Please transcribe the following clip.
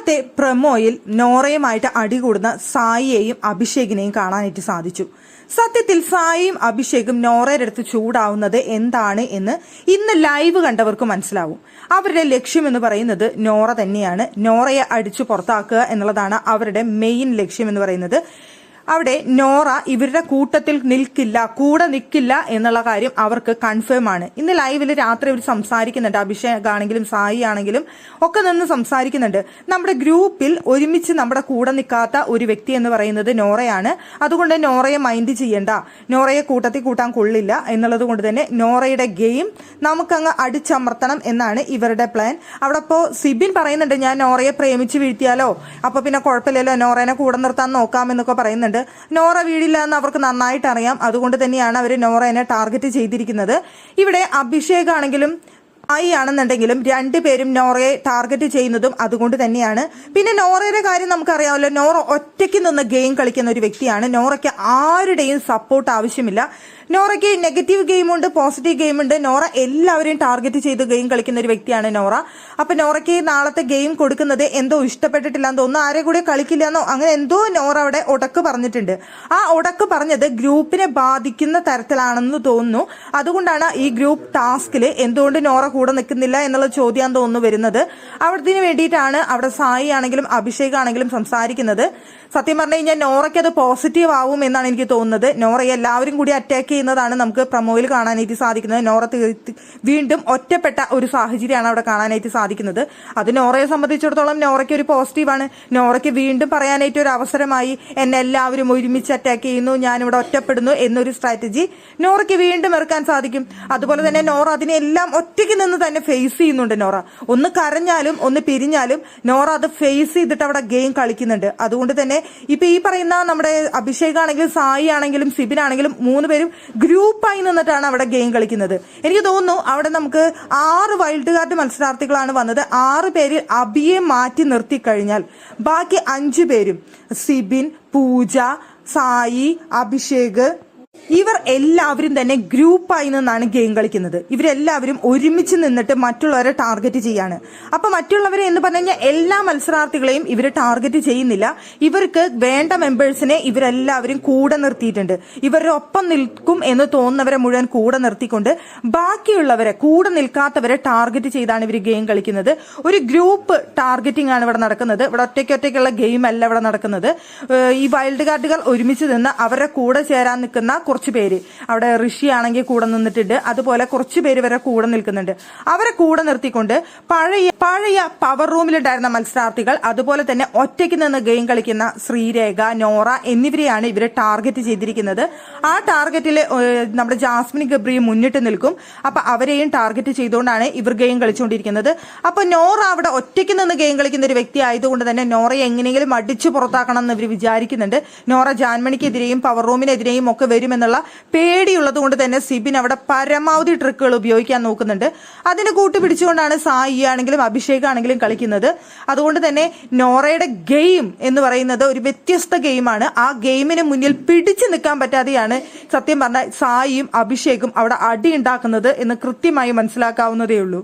ഇന്നത്തെ പ്രൊമോയിൽ നോറയുമായിട്ട് അടികൂടുന്ന സായിയെയും അഭിഷേകിനെയും കാണാനായിട്ട് സാധിച്ചു. സത്യത്തിൽ സായിയും അഭിഷേകും നോറയുടെ അടുത്ത് ചൂടാവുന്നത് എന്താണ് എന്ന് ഇന്ന് ലൈവ് കണ്ടവർക്ക് മനസ്സിലാവും. അവരുടെ ലക്ഷ്യം എന്ന് പറയുന്നത് നോറ തന്നെയാണ്. നോറയെ അടിച്ചു പുറത്താക്കുക എന്നുള്ളതാണ് അവരുടെ മെയിൻ ലക്ഷ്യം എന്ന് പറയുന്നത്. അവിടെ നോറ ഇവരുടെ കൂട്ടത്തിൽ കൂടെ നിൽക്കില്ല എന്നുള്ള കാര്യം അവർക്ക് കൺഫേം ആണ്. ഇന്ന് ലൈവിൽ രാത്രി ഇവർ സംസാരിക്കുന്നുണ്ട്. അഭിഷേക് ആണെങ്കിലും സായി ആണെങ്കിലും ഒക്കെ നിന്ന് സംസാരിക്കുന്നുണ്ട്. നമ്മുടെ ഗ്രൂപ്പിൽ ഒരുമിച്ച് നമ്മുടെ കൂടെ നിൽക്കാത്ത ഒരു വ്യക്തി എന്ന് പറയുന്നത് നോറയാണ്. അതുകൊണ്ട് നോറയെ മൈൻഡ് ചെയ്യണ്ട, നോറയെ കൂട്ടത്തിൽ കൂട്ടാൻ കൊള്ളില്ല എന്നുള്ളത് കൊണ്ട് തന്നെ നോറയുടെ ഗെയിം നമുക്കങ്ങ് അടിച്ചമർത്തണം എന്നാണ് ഇവരുടെ പ്ലാൻ. അവിടെ ഇപ്പോൾ സിബിൻ പറയുന്നുണ്ട്, ഞാൻ നോറയെ പ്രേമിച്ച് വീഴ്ത്തിയാലോ, അപ്പൊ പിന്നെ കുഴപ്പമില്ലല്ലോ, നോറേനെ കൂടെ നിർത്താൻ നോക്കാമെന്നൊക്കെ പറയുന്നുണ്ട്. നോറ വീടില്ല എന്ന് അവർക്ക് നന്നായിട്ട് അറിയാം. അതുകൊണ്ട് തന്നെയാണ് അവർ നോറേനെ ടാർഗറ്റ് ചെയ്തിരിക്കുന്നത്. ഇവിടെ അഭിഷേക് ആണെങ്കിലും ആണെന്നുണ്ടെങ്കിലും രണ്ടുപേരും നോറയെ ടാർഗറ്റ് ചെയ്യുന്നതും അതുകൊണ്ട് തന്നെയാണ്. പിന്നെ നോറയുടെ കാര്യം നമുക്കറിയാമല്ലോ, നോറ ഒറ്റയ്ക്ക് നിന്ന് ഗെയിം കളിക്കുന്ന ഒരു വ്യക്തിയാണ്. നോറയ്ക്ക് ആരുടെയും സപ്പോർട്ട് ആവശ്യമില്ല. നോറയ്ക്ക് നെഗറ്റീവ് ഗെയിമുണ്ട്, പോസിറ്റീവ് ഗെയിമുണ്ട്. നോറ എല്ലാവരെയും ടാർഗറ്റ് ചെയ്ത് ഗെയിം കളിക്കുന്ന ഒരു വ്യക്തിയാണ് നോറ. അപ്പൊ നോറയ്ക്ക് നാളത്തെ ഗെയിം കൊടുക്കുന്നത് എന്തോ ഇഷ്ടപ്പെട്ടിട്ടില്ലാന്ന് തോന്നുന്നു, ആരെ കൂടെ കളിക്കില്ല എന്നോ അങ്ങനെ എന്തോ നോറ അവിടെ ഉടക്ക് പറഞ്ഞിട്ടുണ്ട്. ആ ഉടക്ക് പറഞ്ഞത് ഗ്രൂപ്പിനെ ബാധിക്കുന്ന തരത്തിലാണെന്ന് തോന്നുന്നു. അതുകൊണ്ടാണ് ഈ ഗ്രൂപ്പ് ടാസ്കിൽ എന്തുകൊണ്ട് നോറ കൂടെ നിൽക്കുന്നില്ല എന്നുള്ള ചോദ്യം തോന്നുന്നു വരുന്നത്. അവിടത്തിന് വേണ്ടിയിട്ടാണ് അവിടെ സായി ആണെങ്കിലും അഭിഷേക് ആണെങ്കിലും സംസാരിക്കുന്നത്. സത്യം പറഞ്ഞു കഴിഞ്ഞാൽ നോറയ്ക്ക് അത് പോസിറ്റീവ് ആവും എന്നാണ് എനിക്ക് തോന്നുന്നത്. നോറയെ എല്ലാവരും കൂടി അറ്റാക്ക് ചെയ്യുന്നതാണ് നമുക്ക് പ്രൊമോയിൽ കാണാനായിട്ട് സാധിക്കുന്നത്. നോറ വീണ്ടും ഒറ്റപ്പെട്ട ഒരു സാഹചര്യമാണ് അവിടെ കാണാനായിട്ട് സാധിക്കുന്നത്. അത് നോറയെ സംബന്ധിച്ചിടത്തോളം നോറയ്ക്ക് ഒരു പോസിറ്റീവാണ്. നോറയ്ക്ക് വീണ്ടും പറയാനായിട്ട് ഒരു അവസരമായി, എന്നെ എല്ലാവരും ഒരുമിച്ച് അറ്റാക്ക് ചെയ്യുന്നു, ഞാനിവിടെ ഒറ്റപ്പെടുന്നു എന്നൊരു സ്ട്രാറ്റജി നോറയ്ക്ക് വീണ്ടും ഇറക്കാൻ സാധിക്കും. അതുപോലെ തന്നെ നോറ അതിനെല്ലാം ഒറ്റയ്ക്ക് നിന്ന് തന്നെ ഫേസ് ചെയ്യുന്നുണ്ട്. നോറ ഒന്ന് കരഞ്ഞാലും ഒന്ന് പിരിഞ്ഞാലും നോറ അത് ഫേസ് ചെയ്തിട്ട് അവിടെ ഗെയിം കളിക്കുന്നുണ്ട്. അതുകൊണ്ട് തന്നെ ഇപ്പൊ ഈ പറയുന്ന നമ്മുടെ അഭിഷേക് ആണെങ്കിലും സായി ആണെങ്കിലും സിബിൻ ആണെങ്കിലും 3 പേരും ഗ്രൂപ്പായി നിന്നിട്ടാണ് അവിടെ ഗെയിം കളിക്കുന്നത്. എനിക്ക് തോന്നുന്നു അവിടെ നമുക്ക് 6 വൈൽഡ് കാർഡ് മത്സരാർത്ഥികളാണ് വന്നത്. 6 പേരിൽ അഭിയെ മാറ്റി നിർത്തി കഴിഞ്ഞാൽ ബാക്കി 5 പേരും സിബിൻ, പൂജ, സായി, അഭിഷേക് ഇവർ എല്ലാവരും തന്നെ ഗ്രൂപ്പായി നിന്നാണ് ഗെയിം കളിക്കുന്നത്. ഇവരെല്ലാവരും ഒരുമിച്ച് നിന്നിട്ട് മറ്റുള്ളവരെ ടാർഗറ്റ് ചെയ്യാണ്. അപ്പൊ മറ്റുള്ളവരെ എന്ന് പറഞ്ഞു കഴിഞ്ഞാൽ എല്ലാ മത്സരാർത്ഥികളെയും ഇവർ ടാർഗറ്റ് ചെയ്യുന്നില്ല. ഇവർക്ക് വേണ്ട മെമ്പേഴ്സിനെ ഇവരെല്ലാവരും കൂടെ നിർത്തിയിട്ടുണ്ട്. ഇവരുടെ ഒപ്പം നിൽക്കും എന്ന് തോന്നുന്നവരെ മുഴുവൻ കൂടെ നിർത്തിക്കൊണ്ട് ബാക്കിയുള്ളവരെ, കൂടെ നിൽക്കാത്തവരെ ടാർഗറ്റ് ചെയ്താണ് ഇവർ ഗെയിം കളിക്കുന്നത്. ഒരു ഗ്രൂപ്പ് ടാർഗറ്റിംഗ് ആണ് ഇവിടെ നടക്കുന്നത്. ഇവിടെ ഒറ്റയ്ക്കുള്ള ഗെയിം അല്ല ഇവിടെ നടക്കുന്നത്. ഈ വൈൽഡ് കാർഡുകൾ ഒരുമിച്ച് നിന്ന് അവരുടെ കൂടെ ചേരാൻ നിൽക്കുന്ന കുറച്ച് പേര്, അവിടെ ഋഷി ആണെങ്കിൽ കൂടെ നിന്നിട്ടുണ്ട്, അതുപോലെ കുറച്ച് പേര് വരെ കൂടെ നിൽക്കുന്നുണ്ട്. അവരെ കൂടെ നിർത്തിക്കൊണ്ട് പഴയ പവർ റൂമിലുണ്ടായിരുന്ന മത്സരാർത്ഥികൾ, അതുപോലെ തന്നെ ഒറ്റയ്ക്ക് നിന്ന് ഗെയിം കളിക്കുന്ന ശ്രീരേഖ, നോറ എന്നിവരെയാണ് ഇവരെ ടാർഗറ്റ് ചെയ്തിരിക്കുന്നത്. ആ ടാർഗറ്റിൽ നമ്മുടെ ജാസ്മിൻ ഗബ്രി മുന്നിട്ട് നിൽക്കും. അപ്പൊ അവരെയും ടാർഗറ്റ് ചെയ്തുകൊണ്ടാണ് ഇവർ ഗെയിം കളിച്ചുകൊണ്ടിരിക്കുന്നത്. അപ്പൊ നോറ അവിടെ ഒറ്റയ്ക്ക് നിന്ന് ഗെയിം കളിക്കുന്ന ഒരു വ്യക്തി ആയതുകൊണ്ട് തന്നെ നോറയെ എങ്ങനെയെങ്കിലും അടിച്ചു പുറത്താക്കണം എന്ന് ഇവർ വിചാരിക്കുന്നുണ്ട്. നോറ ജാൻമണിക്കെതിരെയും പവർ റൂമിനെതിരെയും ഒക്കെ വരുമെന്നുള്ള പേടിയുള്ളത് കൊണ്ട് തന്നെ സിബിൻ അവിടെ പരമാവധി ട്രിക്കുകൾ ഉപയോഗിക്കാൻ നോക്കുന്നുണ്ട്. അതിന് കൂട്ടുപിടിച്ചുകൊണ്ടാണ് സായി ആണെങ്കിലും അഭിഷേക് ആണെങ്കിലും കളിക്കുന്നത്. അതുകൊണ്ട് തന്നെ നോറയുടെ ഗെയിം എന്ന് പറയുന്നത് ഒരു വ്യത്യസ്ത ഗെയിമാണ്. ആ ഗെയിമിന് മുന്നിൽ പിടിച്ചു നിൽക്കാൻ പറ്റാതെയാണ് സത്യം പറഞ്ഞാൽ സായിയും അഭിഷേകും അവിടെ അടി ഉണ്ടാക്കുന്നത് എന്ന് കൃത്യമായി മനസ്സിലാക്കാവുന്നതേ ഉള്ളൂ.